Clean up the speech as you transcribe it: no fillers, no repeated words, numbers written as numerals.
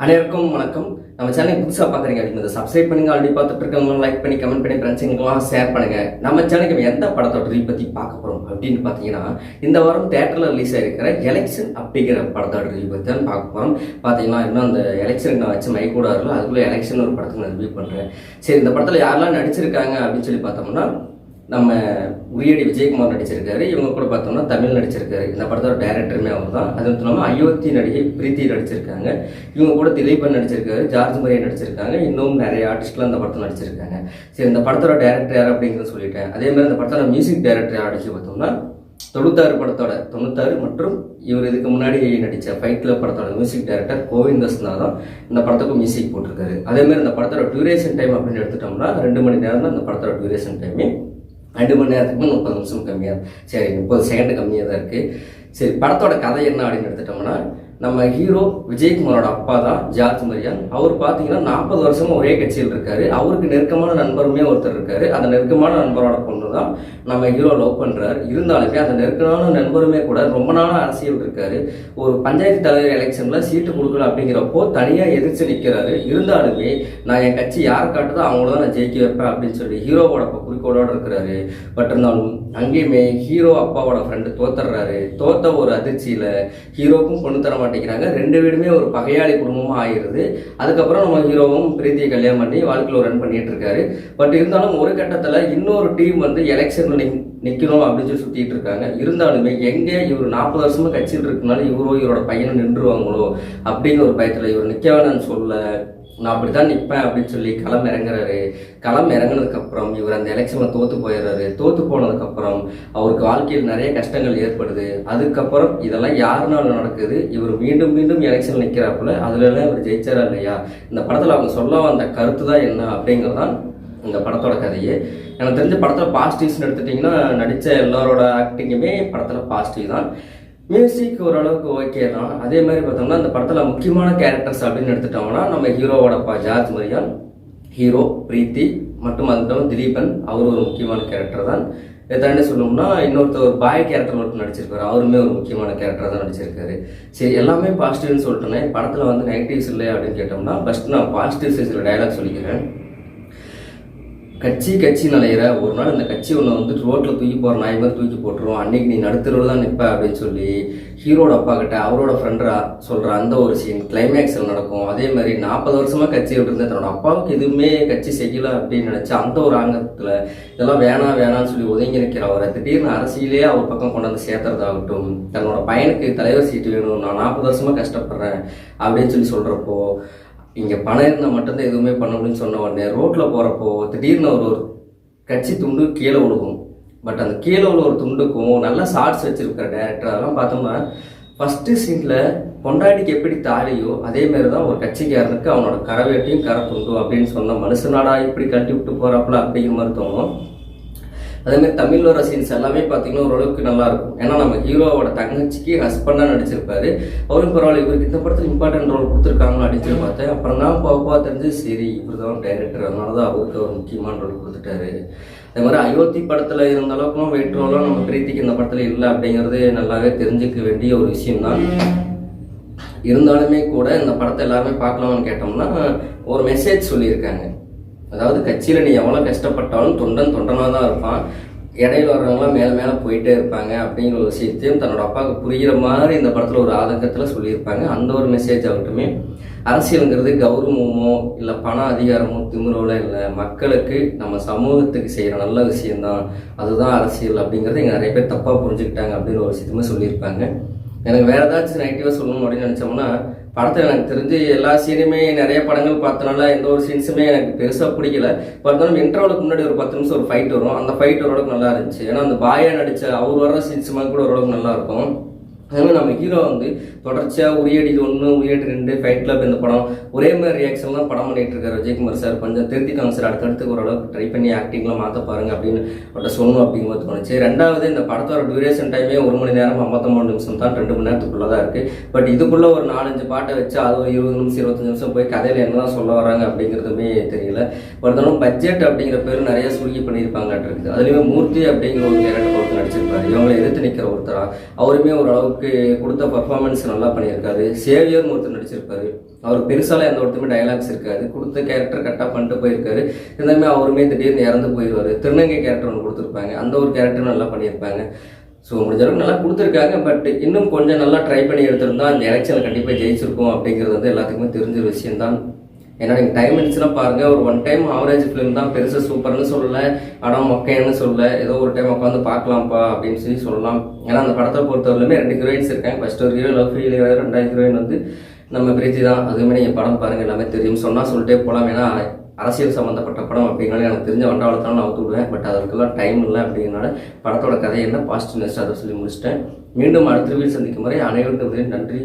அனைவருக்கும் வணக்கம். நம்ம சேனல் புதுசாக பார்க்குறீங்க அப்படிங்கிறத சப்ஸ்கிரைப் பண்ணுங்க. ஆல்ரெடி பார்த்துட்டு இருக்கவங்களும் லைக் பண்ணி கமெண்ட் பண்ணி ஃப்ரெண்ட்ஸுங்களுக்குலாம் ஷேர் பண்ணுங்க. நம்ம சேனலுக்கு எந்த படத்தோட ரிவ்யூ பற்றி பார்க்க போகிறோம் அப்படின்னு பார்த்தீங்கன்னா, இந்த வாரம் தேட்டரில் ரிலீஸ் ஆகிருக்கிற எலெக்ஷன் அப்படிங்கிற படத்தோட ரிவ்யூ பற்றி தான் பார்க்க போகிறோம். பார்த்தீங்கன்னா இன்னும் அந்த எலெக்ஷனுக்கு நான் வச்சு மைக் கூட வரல, அதுக்குள்ளே எலெக்ஷன் ஒரு படத்துக்கு நான் ரிவ்யூ பண்ணுறேன். சரி, இந்த படத்தில் யாரெல்லாம் நடிச்சிருக்காங்க அப்படின்னு சொல்லி பார்த்தோம்னா, நம்ம உரியடி விஜயகுமார் நடிச்சிருக்காரு. இவங்க கூட பார்த்தோம்னா தமிழ் நடிச்சிருக்காரு. இந்த படத்தோட டைரக்டருமே அவர் தான். அது மட்டும் இல்லாமல் அயோத்தி நடிகை பிரீத்தி நடிச்சிருக்காங்க. இவங்க கூட திலீபன் நடிச்சிருக்காரு, ஜார்ஜ் மரியா நடிச்சிருக்காங்க. இன்னும் நிறைய ஆர்டிஸ்ட்லாம் இந்த படத்தில் நடிச்சிருக்காங்க. சரி, இந்த படத்தோட டைரக்டர் யார் அப்படிங்கிறத சொல்லிட்டேன். அதே மாதிரி இந்த படத்தோட மியூசிக் டைரக்டர் யார் அடிச்சு பார்த்தோம்னா, 96 மற்றும் இவர் இதுக்கு முன்னாடி நடித்த ஃபைட் கிளப் படத்தோட மியூசிக் டைரக்டர் கோவிந்தஸ்னா தான் இந்த படத்துக்கு மியூசிக் போட்டிருக்காரு. அதேமாதிரி இந்த படத்தோட டியூரேஷன் டைம் அப்படின்னு எடுத்துட்டோம்னா 2 மணி நேரம் தான் இந்த படத்தோட டியூரேஷன் டைமே. 2 மணி நேரத்துக்கு 30 நிமிஷம் கம்மியாக, சரி 30 செகண்ட் கம்மியாக தான் இருக்குது. சரி, படத்தோட கதை என்ன அப்படின்னு எடுத்துட்டோம்னா, நம்ம ஹீரோ விஜயகுமாரோட அப்பா தான் ஜார்ஜ் மரியான். அவர் பார்த்தீங்கன்னா 40 வருஷமா ஒரே கட்சியில் இருக்காரு. அவருக்கு நெருக்கமான நண்பருமே ஒருத்தர் இருக்காரு. அந்த நெருக்கமான நண்பரோட பொண்ணு தான் நம்ம ஹீரோ லவ் பண்றாரு. இருந்தாலுமே அந்த நெருக்கமான நண்பருமே கூட ரொம்ப நாளாக அரசியல் இருக்காரு. ஒரு பஞ்சாயத்து தலைவர் எலெக்ஷன்ல சீட்டு கொடுக்கல அப்படிங்கிறப்போ தனியா எதிர்த்து நிற்கிறாரு. இருந்தாலுமே நான் என் கட்சி யார் காட்டுதோ அவங்கள தான் நான் ஜெயிக்க வைப்பேன் அப்படின்னு சொல்லி ஹீரோவோட குறிக்கோளோட இருக்கிறாரு. பட் இருந்தாலும் அங்கேயுமே ஹீரோ அப்பாவோட ஃப்ரெண்டு தோத்துறாரு. தோத்த ஒரு அதிர்ச்சியில ஹீரோக்கும் பொண்ணு தர மாட்டேங்கிறாங்க. 2 வீடுமே ஒரு பகையாளி குடும்பமா ஆயிடுது. அதுக்கப்புறம் நம்ம ஹீரோவும் பிரீத்தியை கல்யாணம் பண்ணி வாழ்க்கையில் ரன் பண்ணிட்டு இருக்காரு. பட் இருந்தாலும் ஒரு கட்டத்துல இன்னொரு டீம் வந்து எலெக்ஷன்ல நிக்கணும் அப்படின்னு சொல்லி சுத்திட்டு இருக்காங்க. இருந்தாலுமே எங்க இவர் 40 வருஷமா கட்சியில் இருக்கனால இவரோட பையனை நின்றுவாங்களோ அப்படிங்கிற ஒரு பயத்துல இவர் நிக்க வேணாம்னு சொல்ல, நான் அப்படித்தான் நிற்பேன் அப்படின்னு சொல்லி களம் இறங்குறாரு. களம் இறங்கினதுக்கு அப்புறம் இவர் அந்த எலெக்ஷன்ல தோத்து போயிடுறாரு. தோத்து போனதுக்கு அப்புறம் அவருக்கு வாழ்க்கையில் நிறைய கஷ்டங்கள் ஏற்படுது. அதுக்கப்புறம் இதெல்லாம் யாருனால நடக்குது, இவர் மீண்டும் மீண்டும் எலெக்ஷன்ல நிற்கிறாப்புல, அதுல எல்லாம் இவர் ஜெயிச்சாரா இல்லையா, இந்த படத்துல அவங்க சொல்ல வந்த கருத்து தான் என்ன அப்படிங்கிறதான் இந்த படத்தோட கதையே. எனக்கு தெரிஞ்ச படத்தில் பாசிட்டிவ்ஸ்னு எடுத்துட்டிங்கன்னா, நடித்த எல்லாரோட ஆக்டிங்குமே படத்தில் பாசிட்டிவ் தான். மியூசிக் ஓரளவுக்கு ஓகே தான். அதே மாதிரி பார்த்தோம்னா இந்த படத்தில் முக்கியமான கேரக்டர்ஸ் அப்படின்னு எடுத்துட்டோம்னா, நம்ம ஹீரோவோட அப்பா ஜார்ஜ் மரியான், ஹீரோ பிரீத்தி மற்றும் அதுக்கப்புறம் திலீபன், அவர் ஒரு முக்கியமான கேரக்டர் தான். இதை தாண்டி சொல்லணும்னா இன்னொருத்தர் ஒரு பாய் கேரக்டர் மட்டும் நடிச்சிருக்காரு. அவருமே ஒரு முக்கியமான கேரக்டர் தான் நடிச்சிருக்காரு. சரி, எல்லாமே பாசிட்டிவ்னு சொல்லிட்டேன். படத்தில் வந்து நெகட்டிவ்ஸ் இல்லை அப்படின்னு கேட்டோம்னா, ஃபர்ஸ்ட் நான் பாசிட்டிவ்ஸ் சில டைலாக் சொல்லிக்கிறேன். கட்சி நலையிற ஒரு நாள் இந்த கட்சி ஒன்று வந்து ரோட்டில் தூக்கி போகிற நாய் மாதிரி தூக்கி போட்டுரும், அன்னைக்கு நீ நடுத்தருவில் தான் நிற்ப அப்படின்னு சொல்லி ஹீரோட அப்பா கிட்ட அவரோட ஃப்ரெண்டா சொல்கிற அந்த ஒரு சீன் கிளைமேக்ஸில் நடக்கும். அதே மாதிரி 40 வருஷமா கட்சியில் இருந்து தன்னோட அப்பாவுக்கு எதுவுமே கட்சி செய்யலை அப்படின்னு நினச்சி அந்த ஒரு ஆங்கத்தில் இதெல்லாம் வேணாம்னு சொல்லி ஒதுங்கி நிற்கிற அவரை திடீர்னு அரசியலே அவர் பக்கம் கொண்டாந்து சேர்த்துறதாகட்டும், தன்னோட பையனுக்கு தலைவர் சீட்டு வேணும், நான் 40 வருஷமா கஷ்டப்படுறேன் அப்படின்னு சொல்லி சொல்கிறப்போ, இங்கே பணம் இருந்தால் மட்டும்தான் எதுவுமே பண்ண முடியும்னு சொன்ன உடனே ரோட்டில் போகிறப்போ திடீர்னு ஒரு கட்சி துண்டு கீழே விழுகும். பட் அந்த கீழே உள்ள ஒரு துண்டுக்கும் நல்லா ஷார்ட்ஸ் வச்சிருக்கிற டேரக்டர் அதெல்லாம் பார்த்தோம்னா, ஃபஸ்ட்டு சீனில் பொண்டாட்டிக்கு எப்படி தாலியோ அதே மாதிரி தான் ஒரு கட்சிக்காரனுக்கு அவனோட கரவேட்டையும் கரை துண்டும் அப்படின்னு சொன்ன மனுஷனாடா இப்படி கட்டி விட்டு போகிறாப்புல அப்படிங்கிற மாதிரி தோணும். அதேமாதிரி தமிழ் வர சீன்ஸ் எல்லாமே பார்த்தீங்கன்னா ஓரளவுக்கு நல்லா இருக்கும். ஏன்னா நம்ம ஹீரோவோட தங்கச்சிக்கு ஹஸ்பண்டாக நடிச்சிருப்பாரு. அவரும் பரவாயில்ல, இவருக்கு இந்த படத்தில் இம்பார்ட்டன்ட் ரோல் கொடுத்துருக்காங்களோ அப்படின்னு பார்த்தேன். அப்புறம் தான் போக தெரிஞ்சு சரி இவர் தான் டைரக்டர், அதனால தான் அவருக்கு ஒரு முக்கியமான ரோல் கொடுத்துட்டாரு. அதே மாதிரி அயோத்தி படத்தில் இருந்த அளவுக்குலாம் வெயிட் ரோலும் நம்ம பிரீத்திக்கு இந்த படத்தில் இல்லை அப்படிங்கிறது நல்லாவே தெரிஞ்சுக்க வேண்டிய ஒரு விஷயம்தான். இருந்தாலுமே கூட இந்த படத்தை எல்லாருமே பார்க்கலாம்னு கேட்டோம்னா ஒரு மெசேஜ் சொல்லியிருக்காங்க. அதாவது கட்சியில் நீ எவ்வளோ கஷ்டப்பட்டாலும் தொண்டனாக தான் இருப்பான், இடையில வர்றவங்களாம் மேலே போயிட்டே இருப்பாங்க அப்படிங்கிற ஒரு விஷயத்தையும் தன்னோட அப்பாவுக்கு புரிகிற மாதிரி இந்த படத்தில் ஒரு ஆதங்கத்தில் சொல்லியிருப்பாங்க. அந்த ஒரு மெசேஜ் ஆகட்டுமே, அரசியலுங்கிறது கௌரவமோ இல்லை பண அதிகாரமோ திமிரோல இல்லை, மக்களுக்கு நம்ம சமூகத்துக்கு செய்கிற நல்ல விஷயம்தான், அதுதான் அரசியல் அப்படிங்கிறது இங்கே நிறைய பேர் தப்பாக புரிஞ்சுக்கிட்டாங்க அப்படின்னு ஒரு விஷயத்துமே சொல்லியிருப்பாங்க. எனக்கு வேறு ஏதாச்சும் நெகட்டிவாக சொல்லணும் அப்படின்னு நினச்சோம்னா, படத்தில் எனக்கு தெரிஞ்சு எல்லா சீனுமே நிறைய படங்கள் பார்த்தனால எந்த ஒரு சீன்ஸுமே எனக்கு பெருசாக பிடிக்கல. பார்த்தாலும் இன்டர்வலுக்கு முன்னாடி ஒரு 10 நிமிஷம் ஒரு ஃபைட் வரும். அந்த ஃபைட் ஓரளவுக்கு நல்லா இருந்துச்சு. ஏன்னா அந்த பாயா நடித்த அவர் வர்ற சீன்ஸ் மாதிரி கூட ஓரளவுக்கு நல்லா இருக்கும். அதேமாதிரி நம்ம ஹீரோ வந்து தொடர்ச்சியாக உரியடி 1 உரியடி 2 ஃபைட் கிளப் இந்த படம் ஒரே மாதிரி ரியாக்ஷன் தான் படம் பண்ணிட்டு இருக்காரு விஜயகுமார் சார். கொஞ்சம் திருத்திக்காங்க சார், அடுத்தடுத்து ஓரளவுக்கு ட்ரை பண்ணி ஆக்டிங்லாம் மாற்ற பாருங்க அப்படின்னு அவர்கிட்ட சொல்லணும் அப்படிங்கிறது தோணுச்சு. ரெண்டாவது, இந்த படத்தோட டியூரேஷன் டைமே 1 மணி நேரம் 53 நிமிஷம் தான், 2 மணி நேரத்துக்குள்ளே தான் இருக்குது. பட் இதுக்குள்ளே ஒரு 4-5 பாட்டை வச்சு அது ஒரு 20 நிமிஷம் 25 நிமிஷம் போய் கதையில் என்ன தான் சொல்ல வராங்க அப்படிங்கிறதுமே தெரியல. ஒருத்தனும் பட்ஜெட் அப்படிங்கிற பேர் நிறைய சுருக்கி பண்ணியிருப்பாங்கட்டு இருக்குது. அதுலேயுமே மூர்த்தி அப்படிங்கிற ஒரு கேரக்டர் ஒருத்தர் நடிச்சிருப்பாரு. இவங்களை எதிர்த்து நிற்கிற ஒருத்தரா அவருமே ஓரளவுக்கு அவருக்கு கொடுத்த பர்ஃபார்மன்ஸ் நல்லா பண்ணியிருக்காரு. சேவியர்னு ஒருத்தர் நடிச்சிருப்பாரு. அவர் பெருசாலாம் எந்த ஒருத்தருமே டைலாக்ஸ் இருக்காது. கொடுத்த கேரக்டர் கரெக்டாக பண்ணிட்டு போயிருக்காரு. இருந்தாலுமே அவருமே திடீர்னு இறந்து போயிடுவார். திருநங்கை கேரக்டர் ஒன்று கொடுத்துருப்பாங்க. அந்த ஒரு கேரக்டரும் நல்லா பண்ணியிருப்பாங்க. ஸோ முடிஞ்ச அளவுக்கு நல்லா கொடுத்துருக்காங்க. பட் இன்னும் கொஞ்சம் நல்லா ட்ரை பண்ணி எடுத்திருந்தா அந்த எலெக்ஷனில் கண்டிப்பாக ஜெயிச்சிருக்கும் அப்படிங்கிறது வந்து எல்லாத்துக்குமே தெரிஞ்ச விஷயம்தான். ஏன்னா நீங்கள் டைம் இருந்துச்சுன்னா பாருங்கள், ஒரு ஒன் டைம் ஆவரேஜ் ஃபிலிம் தான், பெருசாக சூப்பர்னு சொல்லலை, ஆனால் மொக்கைன்னு சொல்லலை, ஏதோ ஒரு டைம் உட்காந்து பார்க்கலாம்ப்பா அப்படின்னு சொல்லலாம். ஏன்னா அந்த படத்தை பொறுத்தவரையிலுமே 2 ஹீரோயின்ஸ் இருக்காங்க. ஃபர்ஸ்ட் ஒரு ஹீரோ லவ் ஃபீல், 2வது ஹீரோயின் வந்து நம்ம பிரீத்தி தான். அதுவுமே நீங்கள் படம் பாருங்கள், எல்லாமே தெரியும். சொன்னால் சொல்லிட்டே போகலாம். ஏன்னா அரசியல் சம்மந்தப்பட்ட படம் அப்படிங்கிறனால எனக்கு தெரிஞ்ச வண்டவாளத்தாலும் நான் விடுவேன். பட் அதுக்கெல்லாம் டைம் இல்லை அப்படிங்கிறனால படத்தோட கதை என்ன பாசிட்டிவ் நெஸ்ட் அதை சொல்லி முடிச்சிட்டேன். மீண்டும் அடுத்த வீடு சந்திக்கும் முறை அனைவருக்கும் நன்றி.